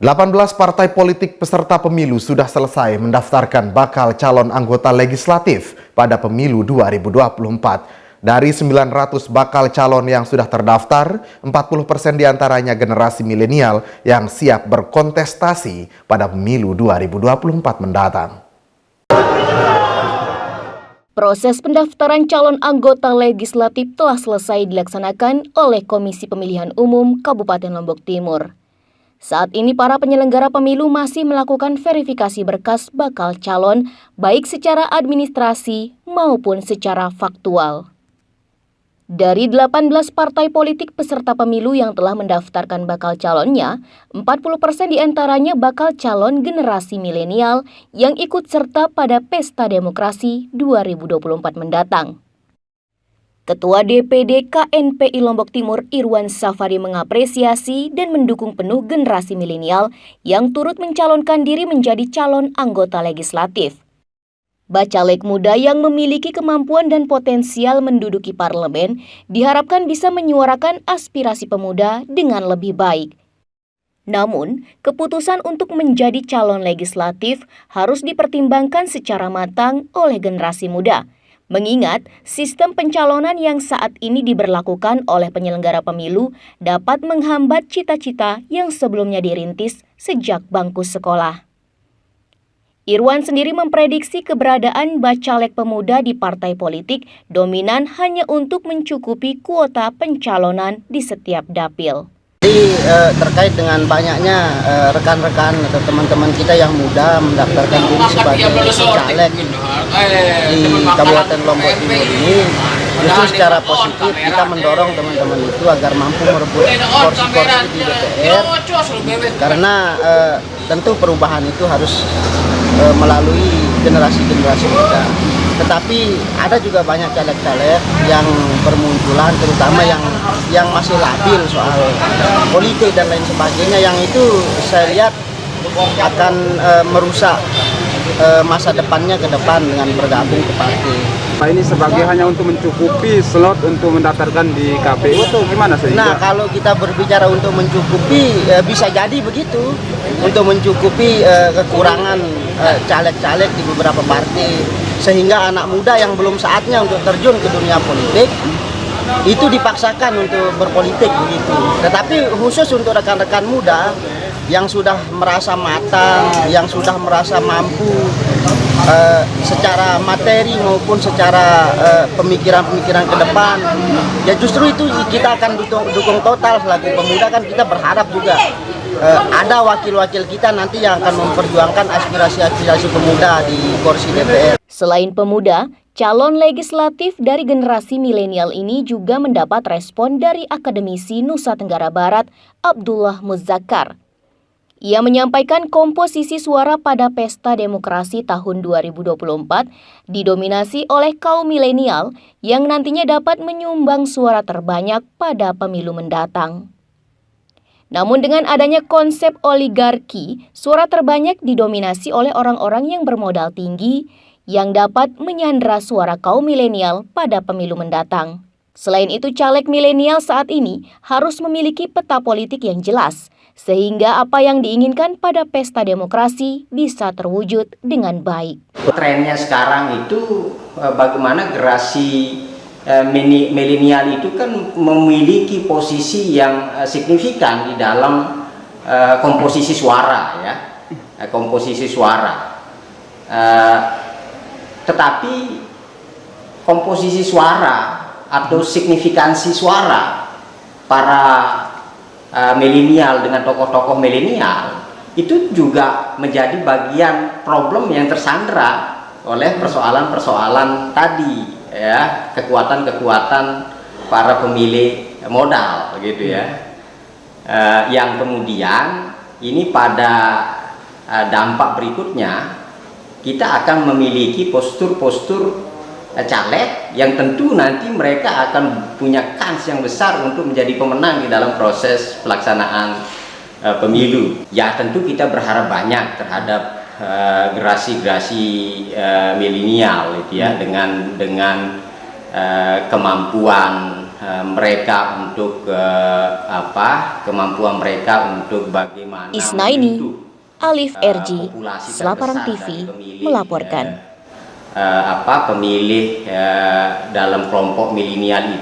18 partai politik peserta pemilu sudah selesai mendaftarkan bakal calon anggota legislatif pada pemilu 2024. Dari 900 bakal calon yang sudah terdaftar, 40% diantaranya generasi milenial yang siap berkontestasi pada pemilu 2024 mendatang. Proses pendaftaran calon anggota legislatif telah selesai dilaksanakan oleh Komisi Pemilihan Umum Kabupaten Lombok Timur. Saat ini para penyelenggara pemilu masih melakukan verifikasi berkas bakal calon baik secara administrasi maupun secara faktual. Dari 18 partai politik peserta pemilu yang telah mendaftarkan bakal calonnya, 40% diantaranya bakal calon generasi milenial yang ikut serta pada Pesta Demokrasi 2024 mendatang. Ketua DPD KNPI Lombok Timur Irwan Safari mengapresiasi dan mendukung penuh generasi milenial yang turut mencalonkan diri menjadi calon anggota legislatif. Bacalek muda yang memiliki kemampuan dan potensial menduduki parlemen diharapkan bisa menyuarakan aspirasi pemuda dengan lebih baik. Namun, keputusan untuk menjadi calon legislatif harus dipertimbangkan secara matang oleh generasi muda. Mengingat sistem pencalonan yang saat ini diberlakukan oleh penyelenggara pemilu dapat menghambat cita-cita yang sebelumnya dirintis sejak bangku sekolah. Irwan sendiri memprediksi keberadaan bacalek pemuda di partai politik dominan hanya untuk mencukupi kuota pencalonan di setiap dapil. Jadi terkait dengan banyaknya rekan-rekan atau teman-teman kita yang muda mendaftarkan diri sebagai caleg di Kabupaten Lombok Timur ini, justru secara positif kita mendorong teman-teman itu agar mampu merebut kursi-kursi di DPR, karena tentu perubahan itu harus melalui generasi-generasi muda. Tetapi ada juga banyak caleg-caleg yang bermunculan, terutama yang masih labil soal politik dan lain sebagainya, yang itu saya lihat akan merusak masa depannya ke depan dengan bergabung ke partai. Pak, ini sebagai hanya untuk mencukupi slot untuk mendaftarkan di KPU atau gimana sih? Nah, kalau kita berbicara untuk mencukupi, bisa jadi begitu, untuk mencukupi kekurangan caleg-caleg di beberapa partai, sehingga anak muda yang belum saatnya untuk terjun ke dunia politik itu dipaksakan untuk berpolitik begitu. Tetapi khusus untuk rekan-rekan muda yang sudah merasa matang, yang sudah merasa mampu secara materi maupun secara pemikiran-pemikiran ke depan, ya justru itu kita akan dukung total selaku pemuda. Kan kita berharap juga ada wakil-wakil kita nanti yang akan memperjuangkan aspirasi-aspirasi pemuda di kursi DPR. Selain pemuda, calon legislatif dari generasi milenial ini juga mendapat respon dari akademisi Nusa Tenggara Barat, Abdullah Muzakkar. Ia menyampaikan komposisi suara pada Pesta Demokrasi tahun 2024 didominasi oleh kaum milenial yang nantinya dapat menyumbang suara terbanyak pada pemilu mendatang. Namun dengan adanya konsep oligarki, suara terbanyak didominasi oleh orang-orang yang bermodal tinggi yang dapat menyandera suara kaum milenial pada pemilu mendatang. Selain itu, caleg milenial saat ini harus memiliki peta politik yang jelas, sehingga apa yang diinginkan pada Pesta Demokrasi bisa terwujud dengan baik. Trennya sekarang itu bagaimana generasi milenial itu kan memiliki posisi yang signifikan di dalam komposisi suara, ya, komposisi suara. Tetapi komposisi suara atau signifikansi suara para milenial dengan tokoh-tokoh milenial itu juga menjadi bagian problem yang tersandera oleh persoalan-persoalan tadi, ya, kekuatan-kekuatan para pemilih modal gitu ya, yang kemudian ini pada dampak berikutnya kita akan memiliki postur-postur caleg yang tentu nanti mereka akan punya kans yang besar untuk menjadi pemenang di dalam proses pelaksanaan pemilu. Ya tentu kita berharap banyak terhadap generasi-generasi milenial gitu ya, dengan kemampuan mereka untuk kemampuan mereka untuk bagaimana Isnaini, membentuk, Alif RG, populasi Selaparang terbesar TV, dari pemilih, melaporkan. pemilih dalam kelompok milenial